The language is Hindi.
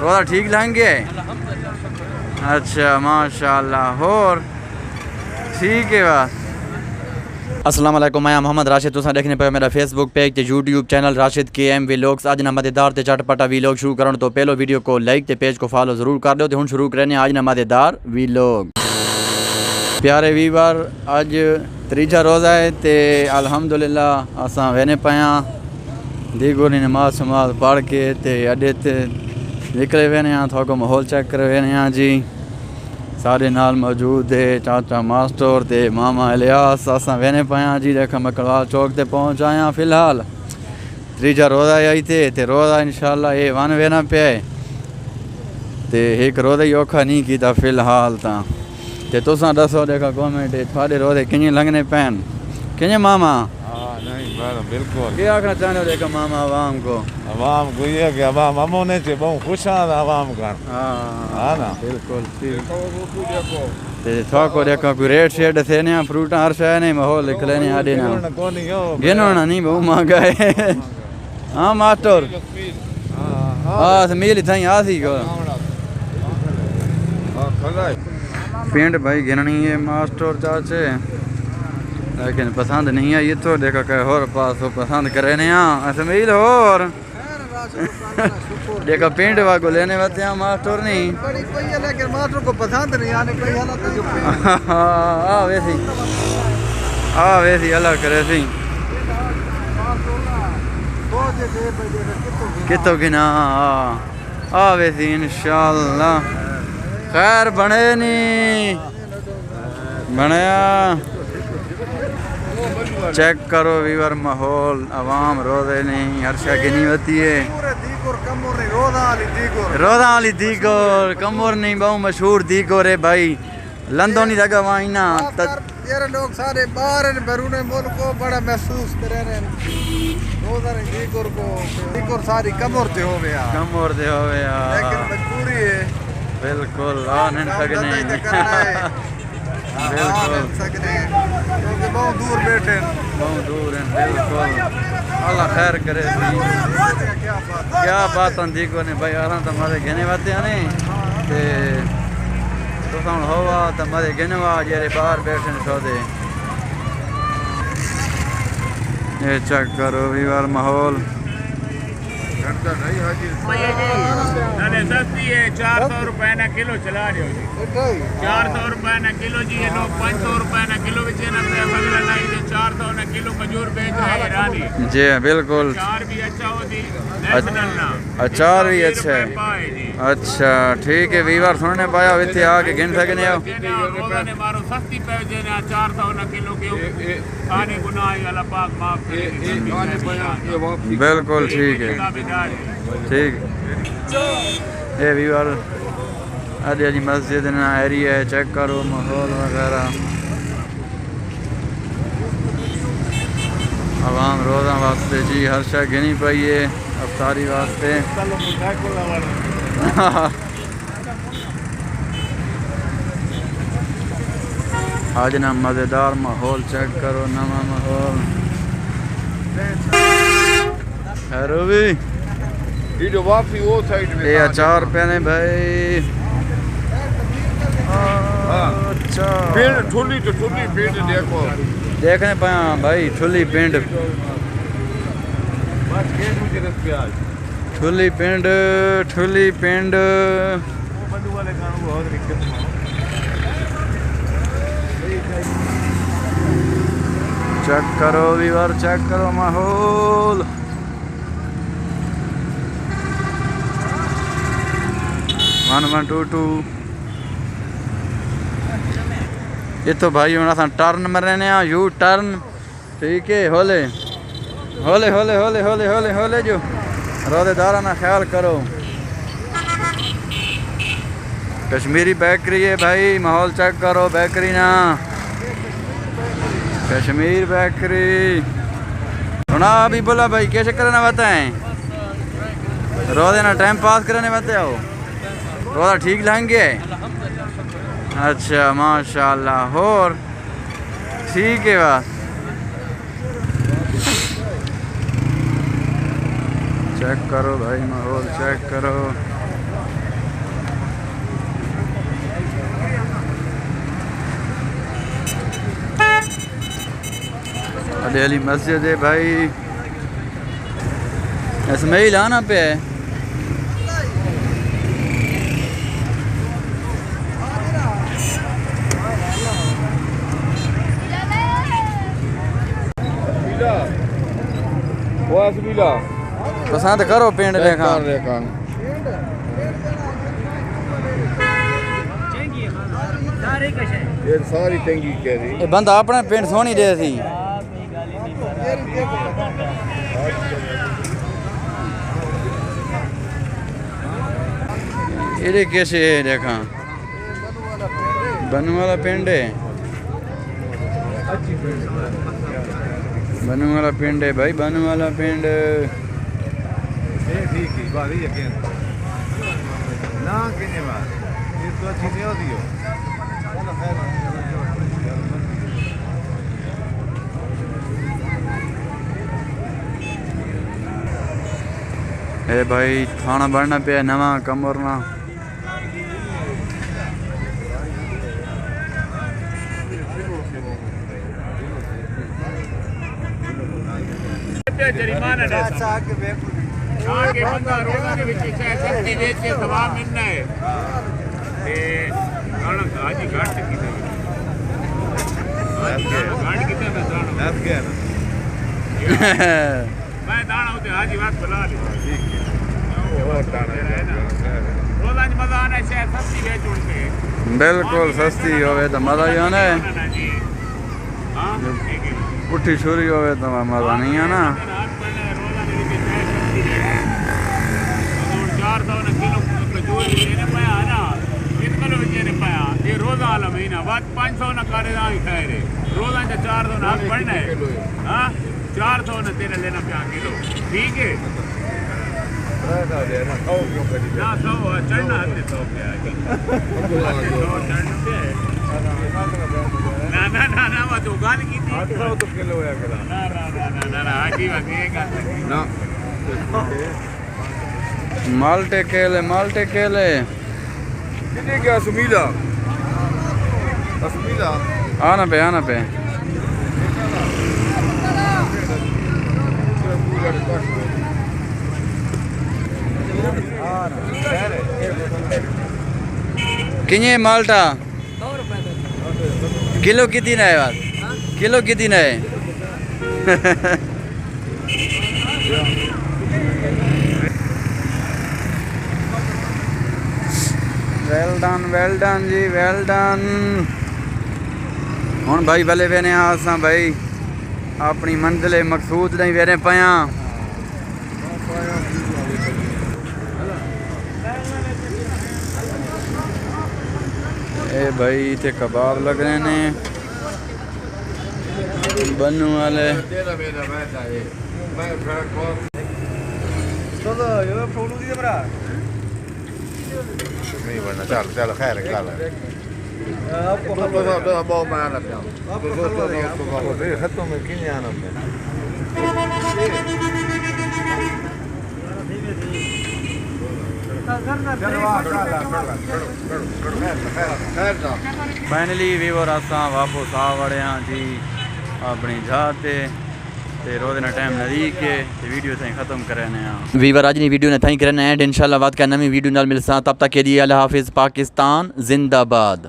रोज़ा ठीक लंघ गया है? अच्छा माशाअल्लाह। और ठीक है बस। अस्सलाम वालेकुम, मैं मोहम्मद राशिद। तुसा देखने पे मेरा फेसबुक पेज ते YouTube channel Rashid KM vlogs. आज ना मज़ेदार ते चटपटा व्लॉग शुरू करने तो पहलो वीडियो को लाइक ते पेज को फॉलो जरूर कर दो। तो हुण शुरू करने आज ना मज़ेदार व्लॉग। प्यारे वीवर, अज तीजा रोज़ा है ते अल्हम्दुलिल्लाह असां वेने पाया दीगुर की नमाज शमाज पढ़ के ते अड्डे ते निकले वेने थोड़ा माहौल चेक कर वेने जी। सारे नाल मौजूद है चाचा मास्टर ते मामा इलियास। असां वेने पाया जी। देखा मकड़वाल चौक ते पहुँच आया। फिलहाल तीजा रोज़ा आई ते रोज़ा इंशाल्लाह ये वन वेना पे ते एक रोज़ा ही औखा नहीं किया फिलहाल ते तुसां दसो। देखा कमेंट थोड़े रोज़े कि'यां लंघने पैन कि'यां मामा? नहीं बिल्कुल। क्या आखना चाहते हो देखा मामा आवाम को? आवाम को ये कि आवाम अमोने से बहुत खुश हैं आवाम का। हाँ ना बिल्कुल ठीक। थोको देखो कोई रेट शेट थे ना फ्रूटा हर शय नहीं माहौल लिख लेने आडे ना गिनोना नहीं बहुत महंगा है। हाँ मास्टर हाँ मील थाई आसी को पेंट भाई गिननी है मास्टर चाचे, लेकिन पसंद नहीं आई तो देखा कह होर पास हो पसंद करे ने असमील होर देखा पेंट वाको लेने वाते हैं मास्टर नहीं लेकिन मास्टर को पसंद नहीं आने कोई वैसी अलग करे सी कितो गिना वैसी इंशाल्लाह खैर बने नहीं बनया। चेक करो वीवर माहौल अवाम रोज़े नहीं हर शय गिनी होती है। रोज़ा वाली दीगोर कमर नहीं बहु मशहूर दीगोर है भाई लंदोनी जगह वहीं ना लोग सारे बाहर बैरून मुल्क को बड़ा महसूस करे रोज़ा नहीं दीगोर को दीगोर सारी कमर ते हो गया लेकिन मजबूरी है। बिल्कुल नहीं सकने क्योंकि बहुत दूर बैठे बहुत दूर हैं बिल्कुल। अल्लाह खैर करे। क्या बात आंदी को ने भाई आराम तो मजे घेने वाते हैं ते तो हम होवा तो मजे घेनवा जेरे बाहर बैठे सौदे। ये चेक करो वीवर माहौल सस्ती है 400 रुपए ना किलो चला रहे हो जी। 400 रुपए ना किलो जी। ये लोग 500 रुपए ना किलो बेचे ना 400 ना किलो मजूर बेच रहे हैं ईरानी जी बिल्कुल। अचार भी अच्छा होती नेशनल ना अचार भी अच्छा है। अच्छा ठीक है वीवर सुनने पाया इतने आके गिन सकने हो ने मारो सस्ती पे देना 400 ना किलो के खाने गुनाह अल्लाह पाक माफ करे। बिल्कुल ठीक है ठीक। ये वीवर अरे जी मस्जिद ना एरिया है चेक करो माहौल वगैरह आवाम रोज़ा वास्ते जी हर शय गिनी पई है अफ्तारी वास्ते। आज ना मज़ेदार माहौल चेक करो नवा माहौल खैरो भी ये अचार पहने भाई। अच्छा ठुली तो ठुली पेंट देखो देखने पाया भाई ठुली पेंट ठुली पेंट चेक करो वीवर चेक करो माहौल 1122 ये तो भाई हूँ अस टर्न मरने यू टर्न ठीक है। होले होले होले होले होले होले होले जो रोज़ेदारा ना ख्याल करो। कश्मीरी बेकरी है भाई माहौल चेक करो बेकरी ना कश्मीर बेकरी सुना अभी बोला भाई कैसे करना बताएं रोज़े ना टाइम पास करने वाते हो रोज़ा ठीक लंघ गया है? अच्छा माशाल्लाह। और ठीक है बस चेक करो भाई माहौल चेक करो बड़े वाली मस्जिद है भाई। इसमाइल आना पे है। पसंद करो पिंड देखा। ये सारी टंगी कह रही ये बंदा अपना पिंड सोनी दे सी। ये कैसे है देखा। बनू वाला पिंड है। बनू वाला पिंड है भाई, बनू वाला पिंड। ठीक है बात ही है ना किने बात ये तो अच्छी नहीं होती हो। ए भाई खाना बनना पे नवा कमरना। जरिमाना दे आगे बंदा रोड़ा के विच सब्जी बेच के सवाब मिलना है ते खाना आज घाट की घाट कितने में दाना नस गया ना मैं दाना होते आज ही बात बुला ली। ठीक है और दाना रोज़ आज मजा आना है सब्जी बेच उनके बिल्कुल सस्ती होवे तो मजा ही आना है। हां ठीक है पुट्ठी छुरी होवे तो मजा नहीं आना। 400 किलो खजूर लेने पाया ना कितने लोग लेने पाया ये रोजा वाला महीना बात 500 न करे ना ही खाए रे रोजा के 400 ना बढ़ना है। हाँ 400 न तेरे लेना पाया किलो ठीक है ना 100 चढ़ना हद 100 पे ना ना ना ना वो तो गाल की थी 800 तो किलो है कला ना ना ना ना ना आजी बात ये गाल ना माल्टे केले कितने क्या सुमीला सुमीला आना पे किन्हे माल्टा 100 रुपए किलो कितनी है बात किलो कितनी है। वेल डन जी वेल डन। हुण भाई वाले वेने आसा भाई अपनी मंजिले मकसूद नहीं वेने पाया। ए भाई इतने कबाब लग रहे ने बनू वाले। नहीं बनना चल चल खैर चल आपको बहुत मेहनत है खत्म में किन्हीं आना में फाइनली व्यूअर असां वापस आ वड़े हाँ जी अपनी जाते ते रोज़ ना टाइम नज़दीक है ते वीडियो से ख़त्म करने हैं वीवर आज नी वीडियो ने थाई करना है इंशाल्लाह बात का नवी वीडियो नाल मिलसा तब तक के लिए अल्लाह हाफिज़ पाकिस्तान जिंदाबाद।